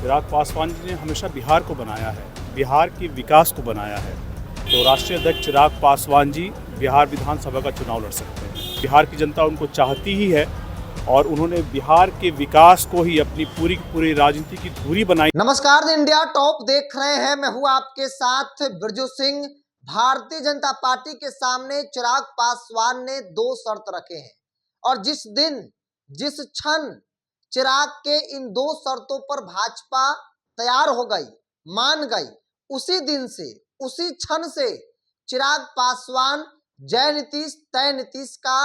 चिराग पासवान जी ने हमेशा बिहार को बनाया है, बिहार के विकास को बनाया है। तो राष्ट्रीय अध्यक्ष चिराग पासवान जी बिहार विधानसभा का चुनाव लड़ सकते हैं। बिहार की जनता उनको चाहती ही है और उन्होंने बिहार के विकास को ही अपनी पूरी की पूरी राजनीति की धुरी बनाई। नमस्कार, इंडिया टॉप देख रहे हैं। मैं हूं आपके साथ बिरजू सिंह। भारतीय जनता पार्टी के सामने चिराग पासवान ने दो शर्त रखे हैं और जिस दिन जिस क्षण चिराग के इन दो शर्तों पर भाजपा तैयार हो गई, मान गई, उसी दिन से, उसी क्षण से चिराग पासवान जय नीतीश तय नीतीश का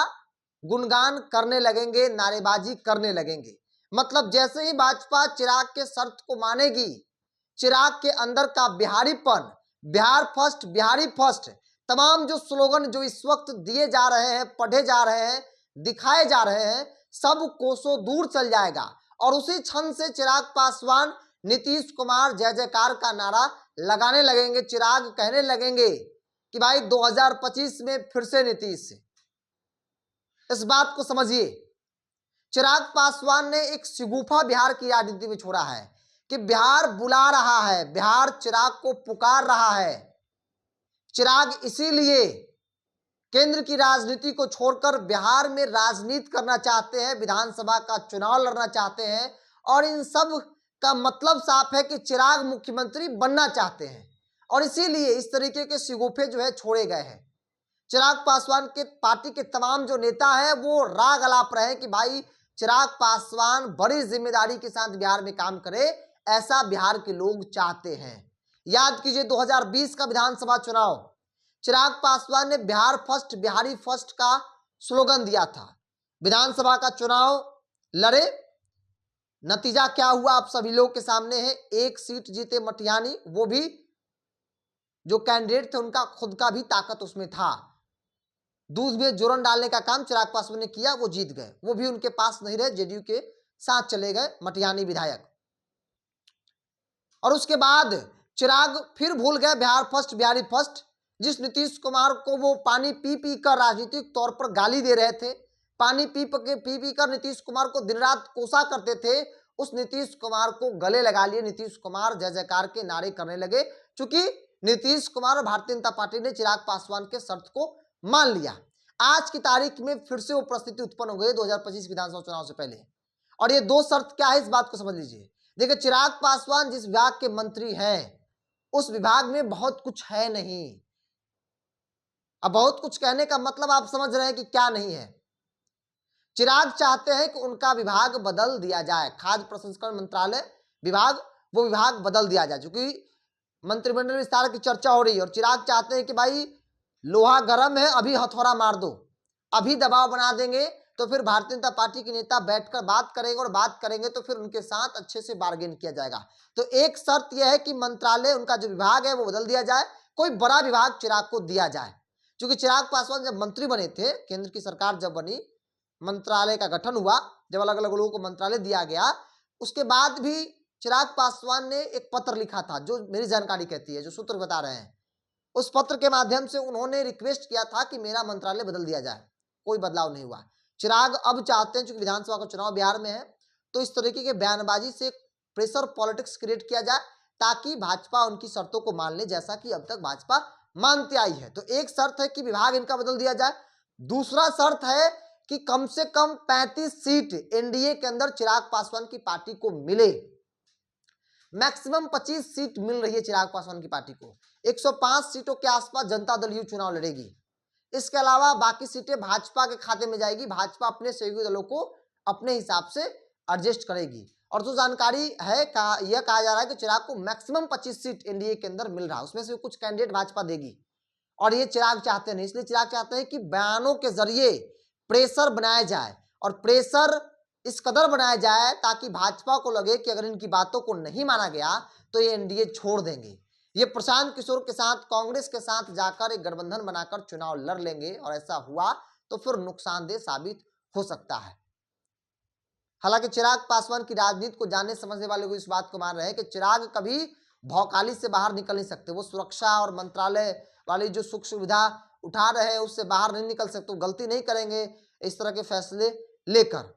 गुणगान करने लगेंगे, नारेबाजी करने लगेंगे। मतलब जैसे ही भाजपा चिराग के शर्त को मानेगी, चिराग के अंदर का बिहारीपन, बिहार फर्स्ट, बिहारी फर्स्ट, तमाम जो स्लोगन जो इस वक्त दिए जा रहे हैं, पढ़े जा रहे हैं, दिखाए जा रहे हैं, सब कोसों दूर चल जाएगा और उसी क्षण से चिराग पासवान नीतीश कुमार जय जयकार का नारा लगाने लगेंगे। चिराग कहने लगेंगे कि भाई 2025 में फिर से नीतीश। इस बात को समझिए, चिराग पासवान ने एक शिगुफा बिहार की राजनीति में छोड़ा है कि बिहार बुला रहा है, बिहार चिराग को पुकार रहा है। चिराग इसीलिए केंद्र की राजनीति को छोड़कर बिहार में राजनीति करना चाहते हैं, विधानसभा का चुनाव लड़ना चाहते हैं और इन सब का मतलब साफ है कि चिराग मुख्यमंत्री बनना चाहते हैं और इसीलिए इस तरीके के शिगुफे जो है छोड़े गए हैं। चिराग पासवान के पार्टी के तमाम जो नेता हैं वो राग अलाप रहे हैं कि भाई चिराग पासवान बड़ी जिम्मेदारी के साथ बिहार में काम करे, ऐसा बिहार के लोग चाहते हैं। याद कीजिए 2020 का विधानसभा चुनाव, चिराग पासवान ने बिहार फर्स्ट, बिहारी फर्स्ट का स्लोगन दिया था। विधानसभा का चुनाव लड़े, नतीजा क्या हुआ आप सभी लोग के सामने है। एक सीट जीते मटियानी, वो भी जो कैंडिडेट थे उनका खुद का भी ताकत उसमें था। दूध में जोरन डालने का काम चिराग पासवान ने किया, वो जीत गए। वो भी उनके पास नहीं रहे, जेडीयू के साथ चले गए मटियानी विधायक। और उसके बाद चिराग फिर भूल गए बिहार फर्स्ट, बिहारी फर्स्ट। जिस नीतीश कुमार को वो पानी पी पी कर राजनीतिक तौर पर गाली दे रहे थे, पानी पी पी कर नीतीश कुमार को दिन रात कोसा करते थे, उस नीतीश कुमार को गले लगा लिए। नीतीश कुमार जय जयकार के नारे करने लगे, क्योंकि नीतीश कुमार और भारतीय जनता पार्टी ने चिराग पासवान के शर्त को मान लिया। आज की तारीख में फिर से वो परिस्थिति उत्पन्न हो गई 2025 विधानसभा चुनाव से पहले। और ये दो शर्त क्या है, इस बात को समझ लीजिए। देखिए, चिराग पासवान जिस विभाग के मंत्री हैं, उस विभाग में बहुत कुछ है नहीं। अब बहुत कुछ कहने का मतलब आप समझ रहे हैं कि क्या नहीं है। चिराग चाहते हैं कि उनका विभाग बदल दिया जाए, खाद्य प्रसंस्करण मंत्रालय विभाग, वो विभाग बदल दिया जाए, क्योंकि मंत्रिमंडल विस्तार की चर्चा हो रही है और चिराग चाहते हैं कि भाई लोहा गर्म है, अभी हथौड़ा मार दो, अभी दबाव बना देंगे तो फिर भारतीय जनता पार्टी के नेता बैठकर बात करेंगे और बात करेंगे तो फिर उनके साथ अच्छे से बार्गेन किया जाएगा। तो एक शर्त यह है कि मंत्रालय, उनका जो विभाग है वो बदल दिया जाए, कोई बड़ा विभाग चिराग को दिया जाए। क्योंकि चिराग पासवान जब मंत्री बने थे, केंद्र की सरकार जब बनी, मंत्रालय का गठन हुआ, जब अलग अलग लोगों को मंत्रालय दिया गया, उसके बाद भी चिराग पासवान ने एक पत्र लिखा था, जो मेरी जानकारी कहती है, जो सूत्र बता रहे हैं। उस पत्र के माध्यम से उन्होंने रिक्वेस्ट किया था कि मेरा मंत्रालय बदल दिया जाए। कोई बदलाव नहीं हुआ। चिराग अब चाहते हैं, चूंकि विधानसभा का चुनाव बिहार में है, तो इस तरीके के बयानबाजी से प्रेशर पॉलिटिक्स क्रिएट किया जाए ताकि भाजपा उनकी शर्तों को मान ले, जैसा कि अब तक भाजपा मानती आई है। तो एक शर्त है कि विभाग इनका बदल दिया जाए। दूसरा शर्त है कि कम से कम 35 सीट एनडीए के अंदर चिराग पासवान की पार्टी को मिले। मैक्सिमम 25 सीट मिल रही है चिराग पासवान की पार्टी को। 105 सीटों के आसपास जनता दल यू चुनाव लड़ेगी। इसके अलावा बाकी सीटें भाजपा के खाते में जाएगी। भाजपा अपने सहयोगी दलों को अपने हिसाब से एडजस्ट करेगी। और जो जानकारी है, यह कहा जा रहा है कि चिराग को मैक्सिमम 25 सीट एनडीए के अंदर मिल रहा है, उसमें से कुछ कैंडिडेट भाजपा देगी और ये चिराग चाहते नहीं। इसलिए चिराग चाहते हैं कि बयानों के जरिए प्रेशर बनाया जाए और प्रेशर इस कदर बनाया जाए ताकि भाजपा को लगे कि अगर इनकी बातों को नहीं माना गया तो ये एनडीए छोड़ देंगे, ये प्रशांत किशोर के साथ, कांग्रेस के साथ जाकर एक गठबंधन बनाकर चुनाव लड़ लेंगे और ऐसा हुआ तो फिर नुकसानदेह साबित हो सकता है। हालांकि चिराग पासवान की राजनीति को जानने समझने वाले लोग इस बात को मान रहे हैं कि चिराग कभी भौकाली से बाहर निकल नहीं सकते। वो सुरक्षा और मंत्रालय वाली जो सुख सुविधा उठा रहे हैं उससे बाहर नहीं निकल सकते, गलती नहीं करेंगे इस तरह के फैसले लेकर।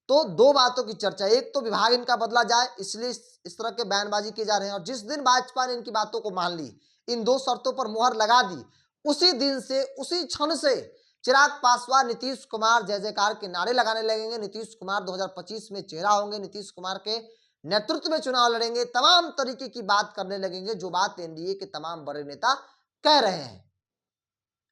तो दो बातों की चर्चा, एक तो विभाग इनका बदला जाए, इसलिए इस तरह के बयानबाजी किए जा रहे हैं, और जिस दिन भाजपा ने इनकी बातों को मान ली, इन दो शर्तों पर मुहर लगा दी, उसी दिन से, उसी क्षण से चिराग पासवान नीतीश कुमार जय जयकार के नारे लगाने लगेंगे। नीतीश कुमार 2025 में चेहरा होंगे, नीतीश कुमार के नेतृत्व में चुनाव लड़ेंगे, तमाम तरीके की बात करने लगेंगे जो बात एनडीए के तमाम बड़े नेता कह रहे हैं।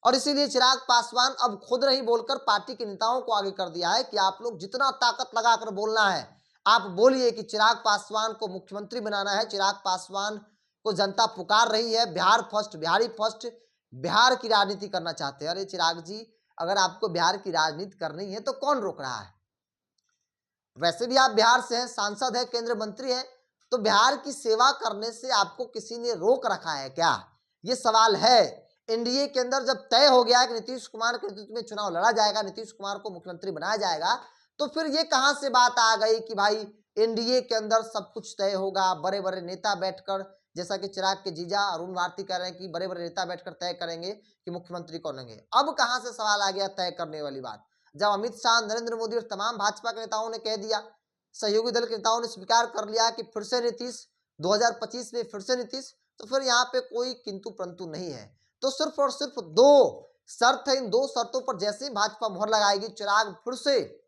और इसीलिए चिराग पासवान अब खुद नहीं बोलकर पार्टी के नेताओं को आगे कर दिया है कि आप लोग जितना ताकत लगाकर बोलना है आप बोलिए कि चिराग पासवान को मुख्यमंत्री बनाना है, चिराग पासवान को जनता पुकार रही है, बिहार फर्स्ट, बिहारी फर्स्ट, बिहार की राजनीति करना चाहते हैं। अरे चिराग जी, अगर आपको बिहार की राजनीति करनी है तो कौन रोक रहा है? वैसे भी आप बिहार से हैं, सांसद है, केंद्रीय मंत्री है, तो बिहार की सेवा करने से आपको किसी ने रोक रखा है क्या? ये सवाल है। एनडीए के अंदर जब तय हो गया है कि नीतीश कुमार के नेतृत्व में चुनाव लड़ा जाएगा, नीतीश कुमार को मुख्यमंत्री बनाया जाएगा, तो फिर ये कहां से बात आ गई कि भाई एनडीए के अंदर सब कुछ तय होगा, बड़े बड़े नेता बैठकर, जैसा कि चिराग के जीजा अरुण भारती कह रहे हैं कि बड़े बड़े नेता बैठकर तय करेंगे कि मुख्यमंत्री कौन होंगे। अब कहां से सवाल आ गया तय करने वाली बात? जब अमित शाह, नरेंद्र मोदी और तमाम भाजपा के नेताओं ने कह दिया, सहयोगी दल के नेताओं ने स्वीकार कर लिया कि फिर से नीतीश, 2025 में फिर से नीतीश, तो फिर यहाँ पे कोई किंतु परंतु नहीं है। तो सिर्फ और सिर्फ दो शर्त है, इन दो शर्तों पर जैसे ही भाजपा मुहर लगाएगी, चिराग फिर से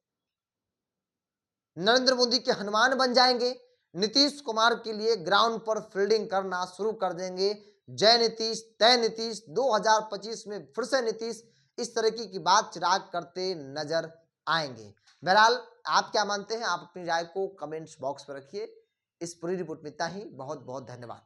नरेंद्र मोदी के हनुमान बन जाएंगे, नीतीश कुमार के लिए ग्राउंड पर फील्डिंग करना शुरू कर देंगे। जय नीतीश, तय नीतीश, 2025 में फिर से नीतीश, इस तरीके की बात चिराग करते नजर आएंगे। बहरहाल आप क्या मानते हैं? आप अपनी राय को कमेंट्स बॉक्स में रखिए। इस पूरी रिपोर्ट में इतना ही। बहुत बहुत धन्यवाद।